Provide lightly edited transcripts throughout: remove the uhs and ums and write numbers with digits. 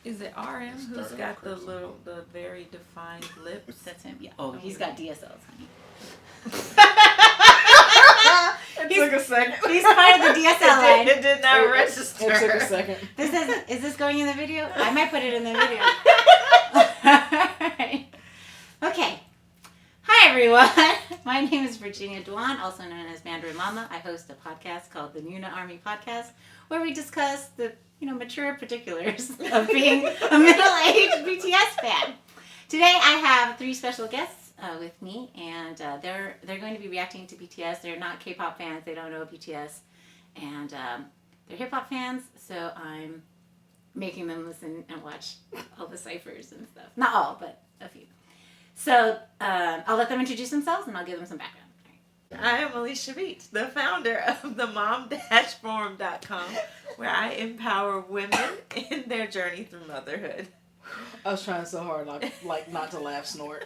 Is it RM who's got the very defined lips? That's him. Yeah. Oh, he's got DSLs, honey. It took a second. He's part of the DSL line. It did not register. It took a second. Is this going in the video? I might put it in the video. Right. Okay. Hi, everyone. My name is Virginia Duan, also known as Mandarin Mama. I host a podcast called the Noona Army Podcast, where we discuss the mature particulars of being a middle-aged BTS fan. Today, I have 3 special guests with me, and they're going to be reacting to BTS. They're not K-pop fans. They don't know BTS, and they're hip-hop fans. So I'm making them listen and watch all the ciphers and stuff. Not all, but a few. So I'll let them introduce themselves, and I'll give them some background. I am Elisha, the founder of the mom-forum.com, where I empower women in their journey through motherhood. I was trying so hard like not to laugh snort.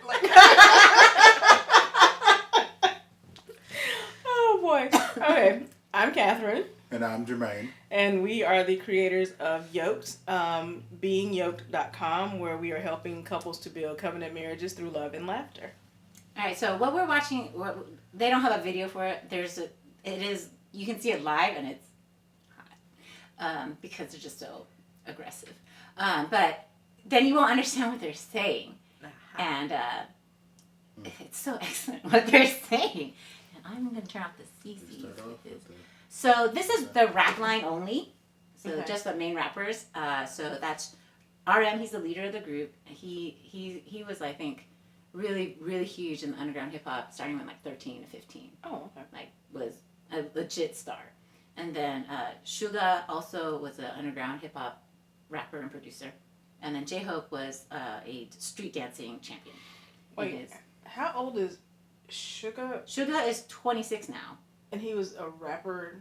Oh boy. Okay. I'm Katherine. And I'm Jermaine. And we are the creators of Yoked, beingyoked.com, where we are helping couples to build covenant marriages through love and laughter. All right, so what we're watching, they don't have a video for it. You can see it live, and it's hot because they're just so aggressive. But then you won't understand what they're saying, and it's so excellent what they're saying. And I'm going to turn off the CC. So this is the rap line only, so just the main rappers. So that's RM. He's the leader of the group. He was, I think, really, really huge in the underground hip hop, starting when like 13 to 15. Oh, okay. Like was a legit star. And then Suga also was an underground hip hop rapper and producer. And then J-Hope was a street dancing champion. Wait, how old is Suga? Suga is 26 now. And he was a rapper,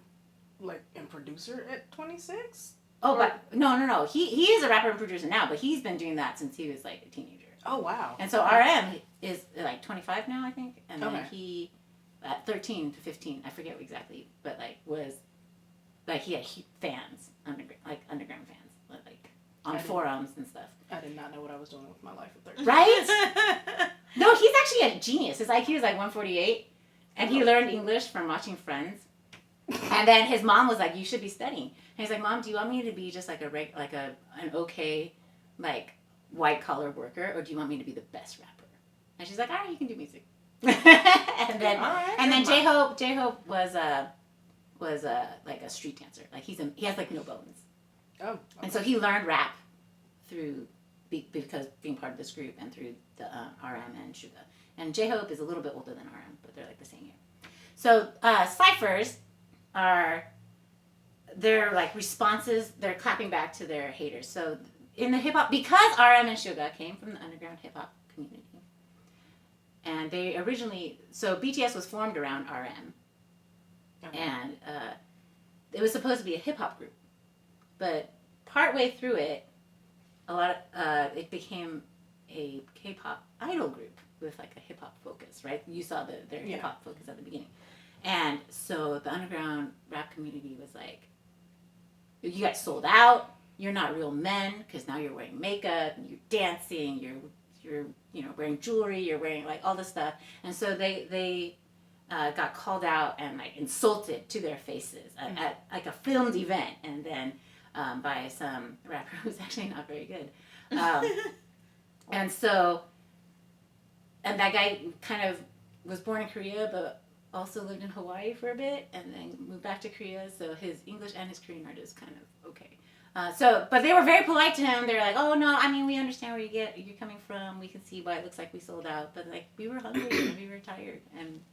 and producer at 26? Oh, but no. He is a rapper and producer now, but he's been doing that since he was like a teenager. Oh, wow. And so RM is like 25 now, I think. And then okay. he, at 13 to 15, I forget exactly, but he had fans, underground fans, on forums and stuff. I did not know what I was doing with my life at 13. Right? No, he's actually a genius. His IQ is like 148, and he learned English from watching Friends. And then his mom was like, "You should be studying." And he's like, "Mom, do you want me to be just like an okay, white collar worker, or do you want me to be the best rapper?" And she's like, "All right, you can do music." and then J-Hope was a street dancer. He has no bones. Oh. Okay. And so he learned rap because being part of this group and through the RM and Suga. And J-Hope is a little bit older than RM, but they're the same year. So ciphers are their responses. They're clapping back to their haters. So in the hip hop, because RM and Suga came from the underground hip hop community, and they originally, so BTS was formed around RM, and it was supposed to be a hip hop group, but partway through it, it became a K-pop idol group with a hip hop focus, right? You saw their hip hop focus at the beginning, and so the underground rap community was like, "You guys sold out. You're not real men because now you're wearing makeup, and you're dancing, you're wearing jewelry, you're wearing all this stuff." And so they got called out and insulted to their faces at a filmed event, and then by some rapper who's actually not very good. And that guy kind of was born in Korea, but also lived in Hawaii for a bit, and then moved back to Korea. So his English and his Korean are just kind of okay. But they were very polite to him. They were like, "Oh no, I mean, we understand where you're coming from. We can see why it looks like we sold out, but we were hungry and we were tired, and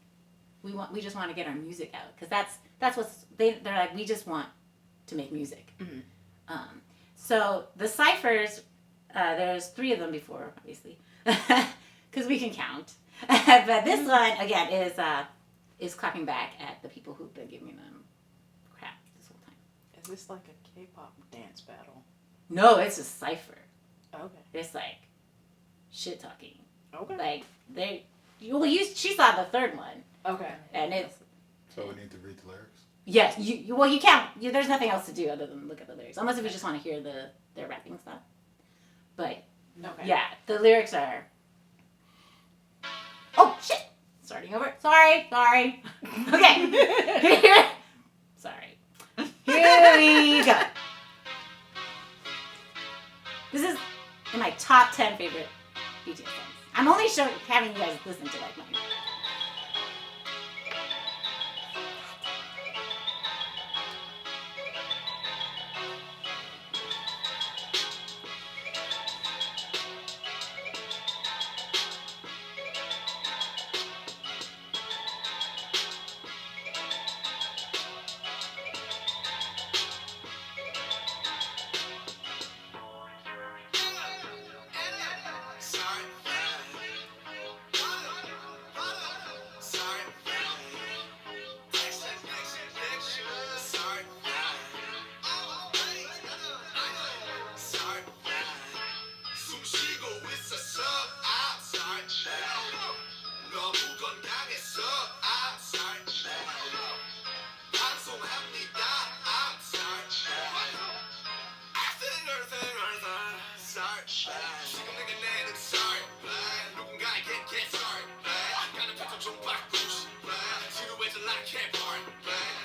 we just want to get our music out because that's what's they're like. We just want to make music." Mm-hmm. So the ciphers, there's 3 of them before, obviously, because we can count. But this one again is clapping back at the people who've been giving them crap this whole time. Is this like a K-pop dance battle? No, it's a cipher. Okay. It's shit talking. Okay. She saw the 3rd one. Okay. And it's. So we need to read the lyrics? Yes. You can't. There's nothing else to do other than look at the lyrics. Unless if you just want to hear their rapping stuff. Okay. Yeah, the lyrics are. Oh shit! Starting over. Sorry. Okay. Sorry. Here we go. This is in my top 10 favorite BTS songs. I'm only having you guys listen to like mine.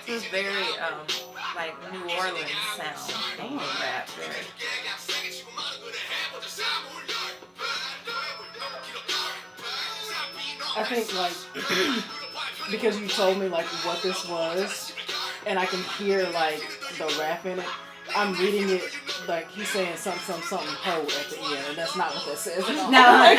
This is very like New Orleans sound. Damn. Rap there. I think like because you told me like what this was, and I can hear like the rap in it. I'm reading it like he's saying something po at the end, and that's not what that says at all. No.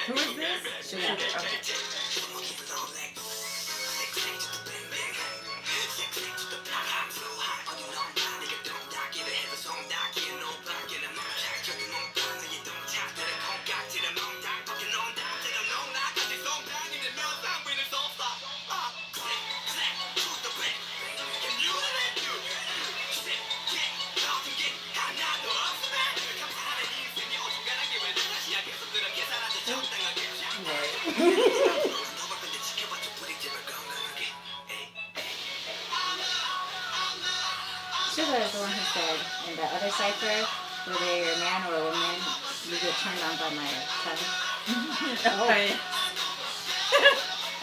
Who is this? Suga. Suga is the one who said in the other cipher, whether you're a man or a woman, you get turned on by my tongue.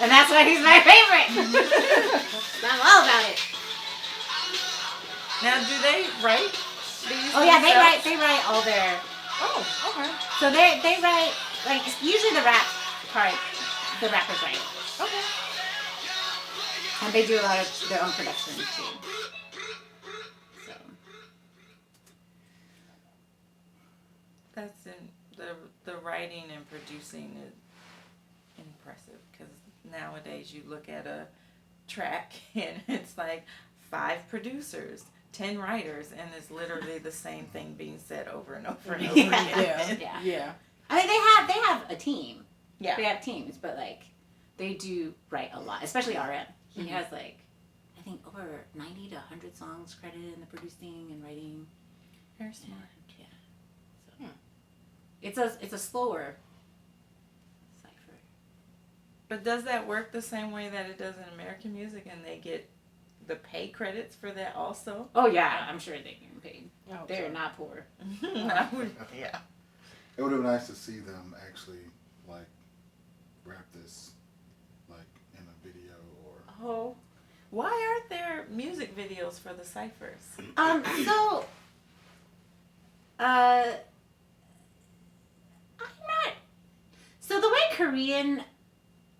And that's why he's my favorite. I'm all about it. Now, do they write these? Oh yeah, themselves? they write all their. Oh, okay. So they write like usually the rap part, the rappers write, Okay. and they do a lot of their own production too. So that's the writing and producing is impressive, because nowadays you look at a track and it's like 5 producers, 10 writers, and it's literally the same thing being said over and over and over again. Yeah. I mean, they have a team. Yeah. They have teams, but like they do write a lot, especially RM. He has like, I think over 90 to 100 songs credited in the producing and writing. Very smart. Yeah. So it's a slower cipher. But does that work the same way that it does in American music, and they get the pay credits for that also? Oh yeah, I'm sure they get paid. Oh, They're sorry. not poor. Yeah. It would have been nice to see them actually like rap this like in a video or. Oh, why aren't there music videos for the ciphers? So I'm not. So the way Korean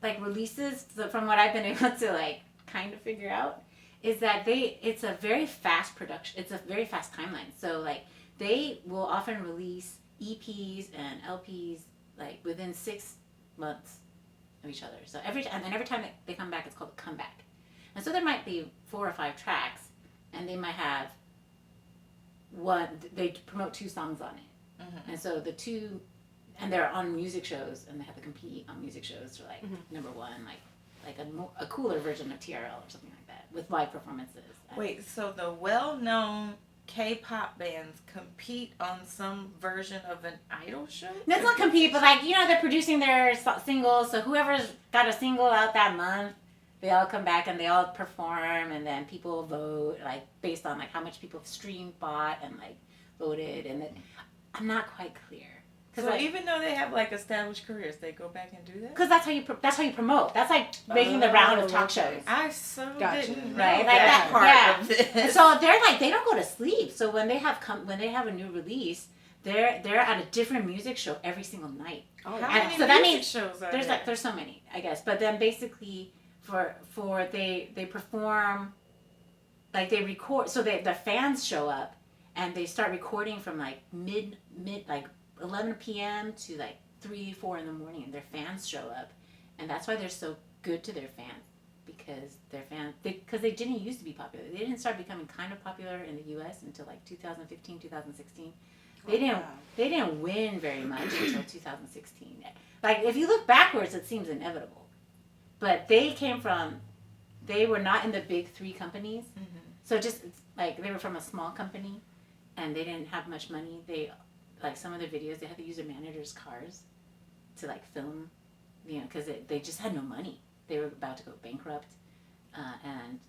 like releases, from what I've been able to like kind of figure out, is that it's a very fast production. It's a very fast timeline. So like they will often release EPs and LPs like within 6 months of each other. So every time they come back, it's called a comeback. And so there might be 4 or 5 tracks, and they might have they promote 2 songs on it. Mm-hmm. And so the 2, and they're on music shows, and they have to compete on music shows for like number 1, like a cooler version of TRL or something like that with live performances. Wait, so the well-known K-pop bands compete on some version of an idol show? That's not compete, but like, they're producing their singles, so whoever's got a single out that month, they all come back and they all perform, and then people vote like based on like how much people streamed, bought, and like voted, and I'm not quite clear. So like, even though they have like established careers, they go back and do that? Because that's how you promote. That's like making the round of talk shows. I so didn't know right, like that part of this. And so they're like, they don't go to sleep. So when they have a new release, they're at a different music show every single night. Oh, how many so that music means shows are there's so many, I guess. But then basically they perform, like they record. So the fans show up and they start recording from like mid like 11 p.m. to like 3-4 in the morning, and their fans show up, and that's why they're so good to their fans, because they didn't used to be popular. They didn't start becoming kind of popular in the U.S. until like 2015, 2016. They didn't win very much until 2016. Like if you look backwards, it seems inevitable, but they were not in the big 3 companies, so just like they were from a small company, and they didn't have much money. Like some of the videos, they had to use their manager's cars to like film, because they just had no money. They were about to go bankrupt, and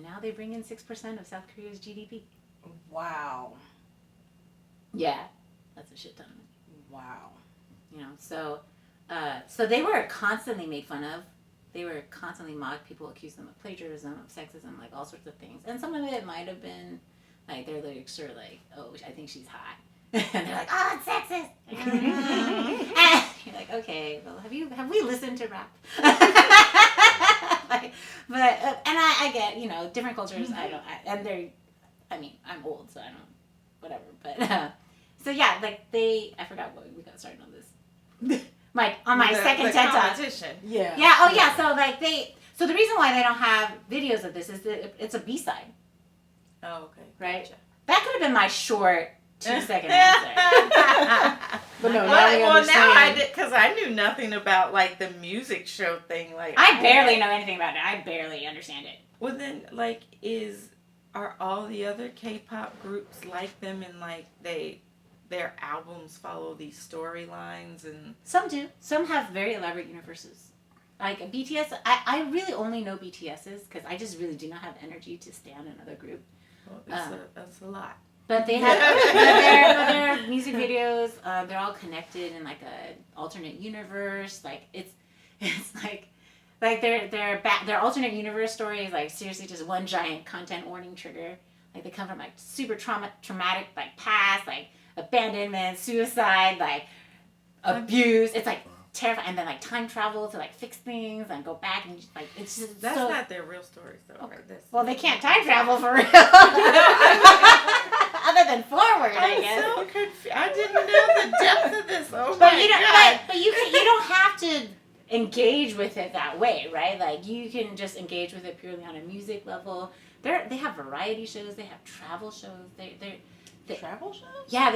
now they bring in 6% of South Korea's GDP. Wow. Yeah, that's a shit ton. Wow. So they were constantly made fun of. They were constantly mocked. People accused them of plagiarism, of sexism, like all sorts of things. And some of it might have been like their lyrics are like, "Oh, I think she's hot." And they're like, "Oh, it's sexist." And you're like, "Okay, well, have we listened to rap?" And I get, different cultures. I'm old, so I don't, whatever. But so yeah, like I forgot what we got started on this. My second TED Talk. Yeah. Yeah. Oh yeah. So like so the reason why they don't have videos of this is that it's a B-side. Oh, okay. Right. Gotcha. That could have been my short 2-second answer. But no, now I did, because I knew nothing about like the music show thing. Like I barely know anything about it. I barely understand it. Well, then, like, are all the other K-pop groups like them, and like their albums follow these storylines? And Some do. Some have very elaborate universes. Like BTS, I really only know BTS's because I just really do not have energy to stand another group. well, that's a lot. But they have their music videos. They're all connected in like a alternate universe. Like it's like their alternate universe story is like seriously just one giant content warning trigger. Like they come from like super traumatic like past, like abandonment, suicide, like abuse. It's like terrifying, and then like time travel to like fix things and go back, and just, like it's just That's not their real stories though, right? Well, they can't time travel for real. Other than forward, I guess. I'm so confused. I didn't know the depth but you don't have to engage with it that way, right? Like you can just engage with it purely on a music level. They have variety shows, they have travel shows. They travel shows? Yeah,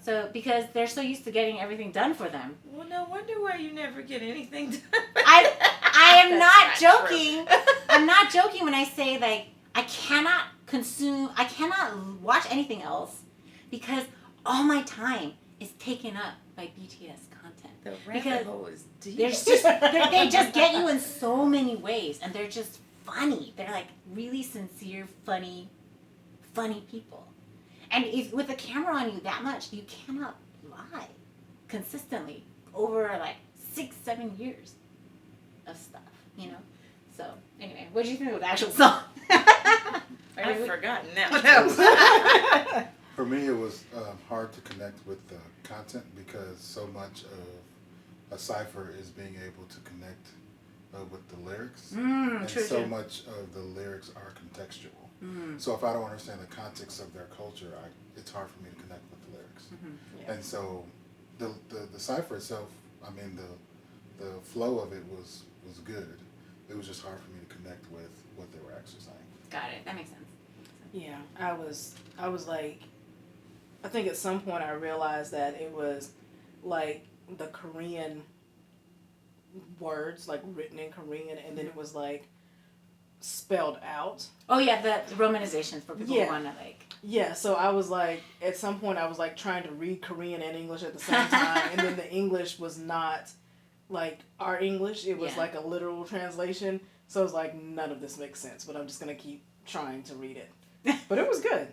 so because they're so used to getting everything done for them. Well, no wonder why you never get anything done. I am not joking. True. I'm not joking when I say like I cannot watch anything else because all my time is taken up by BTS content. The rabbit hole is deep. They just get you in so many ways, and they're just funny. They're like really sincere, funny people. And if with a camera on you that much, you cannot lie consistently over like 6-7 years of stuff, you know. So anyway, what do you think of the actual song? I've forgotten now. For me, it was hard to connect with the content because so much of a cipher is being able to connect with the lyrics, and so much of the lyrics are contextual. So if I don't understand the context of their culture, it's hard for me to connect with the lyrics. Yeah. And so the cipher itself, I mean the flow of it was good. It was just hard for me to connect with what they were actually saying. Got it. That makes sense. Yeah, I was like, I think at some point I realized that it was like the Korean words, like written in Korean, and then it was like spelled out. Oh yeah, the romanizations for people who want to like. Yeah, so I was like, at some point I was like trying to read Korean and English at the same time, and then the English was not like our English, it was like a literal translation, so it was like, none of this makes sense, but I'm just going to keep trying to read it. But it was good.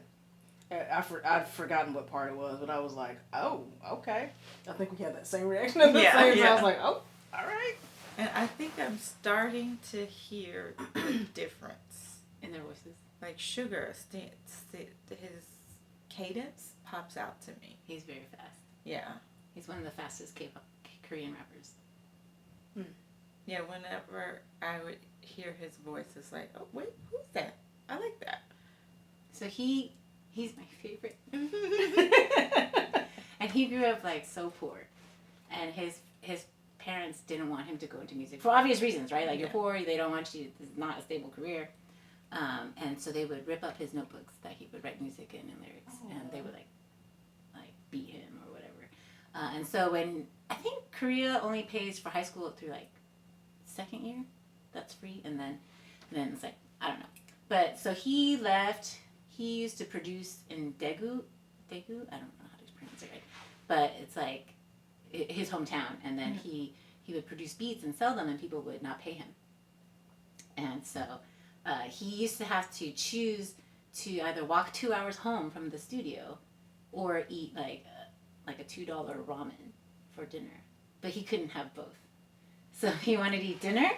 I'd forgotten what part it was, but I was like, oh, okay. I think we had that same reaction at the same time. I was like, oh, all right. And I think I'm starting to hear the difference in their voices. Like Suga, his cadence pops out to me. He's very fast. Yeah. He's one of the fastest Korean rappers. Yeah, whenever I would hear his voice, it's like, oh, wait, who's that? I like that. So he's my favorite. And he grew up like so poor. And his parents didn't want him to go into music for obvious reasons, right? Like you're poor, they don't want you, it's not a stable career. And so they would rip up his notebooks that he would write music in and lyrics, and they would like beat him or whatever. And so when I think Korea only pays for high school through like second year, that's free, and then it's like I don't know. But so he left. He used to produce in Daegu. I don't know how to pronounce it right, but it's like his hometown, and then he would produce beats and sell them, and people would not pay him. And so he used to have to choose to either walk 2 hours home from the studio or eat like a $2 ramen for dinner. But he couldn't have both. So if he wanted to eat dinner,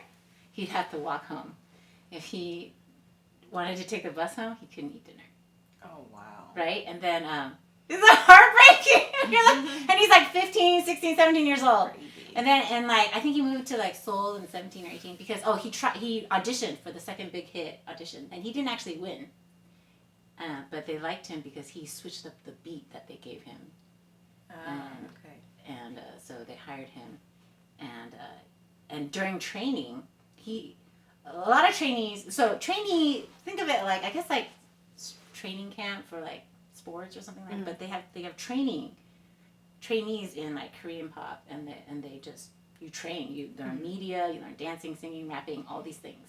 he'd have to walk home. If he wanted to take the bus home, he couldn't eat dinner. Oh, wow. Right? And then it's heartbreaking. And he's like 15, 16, 17 years old. And then, I think he moved to like Seoul in 17 or 18 because, he auditioned for the second big hit audition. And he didn't actually win. But they liked him because he switched up the beat that they gave him. Okay. And so they hired him. And during training, a lot of trainees, think of it like, I guess like training camp for like sports or something like that, but they have trainees in like Korean pop, and they just, you train, you learn media, you learn dancing, singing, rapping, all these things,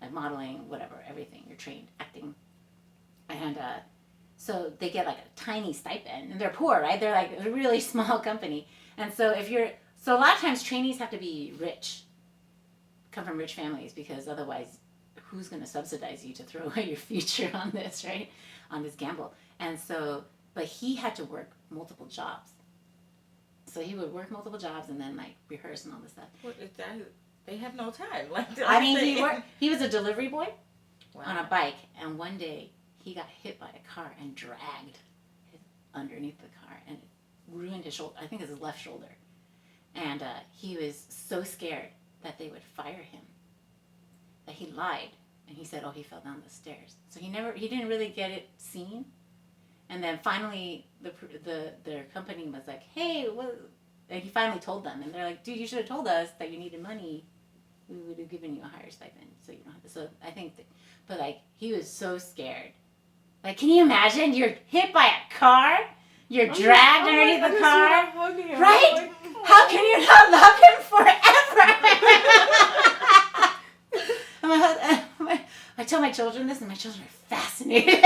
like modeling, whatever, everything, you're trained, acting. And so they get like a tiny stipend, and they're poor, right? They're like a really small company. And so so a lot of times trainees have to be rich, come from rich families, because otherwise who's going to subsidize you to throw away your future on this, right? On this gamble. And so, but he had to work multiple jobs. So he would work multiple jobs and then like rehearse and all this stuff. Well, they have no time. He was a delivery boy on a bike, and one day he got hit by a car and dragged underneath the car, and it ruined his shoulder. I think it's his left shoulder. And he was so scared that they would fire him that he lied, and he said, he fell down the stairs. So he didn't really get it seen. And then finally their company was like, hey, like, he finally told them, and they're like, dude, you should have told us that you needed money. We would have given you a higher stipend, so you don't have to. So I think, but like, he was so scared. Like, can you imagine? You're hit by a car. You're dragged underneath the car. Right? Like, How can you not love him forever? I tell my children this, and my children are fascinated.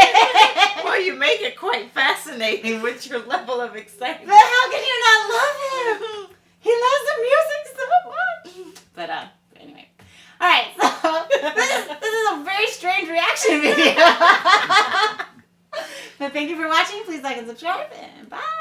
Well, you make it quite fascinating with your level of excitement. But how can you not love him? He loves the music so much. But anyway. All right, so this is a very strange reaction video. But thank you for watching. Please like and subscribe, and bye.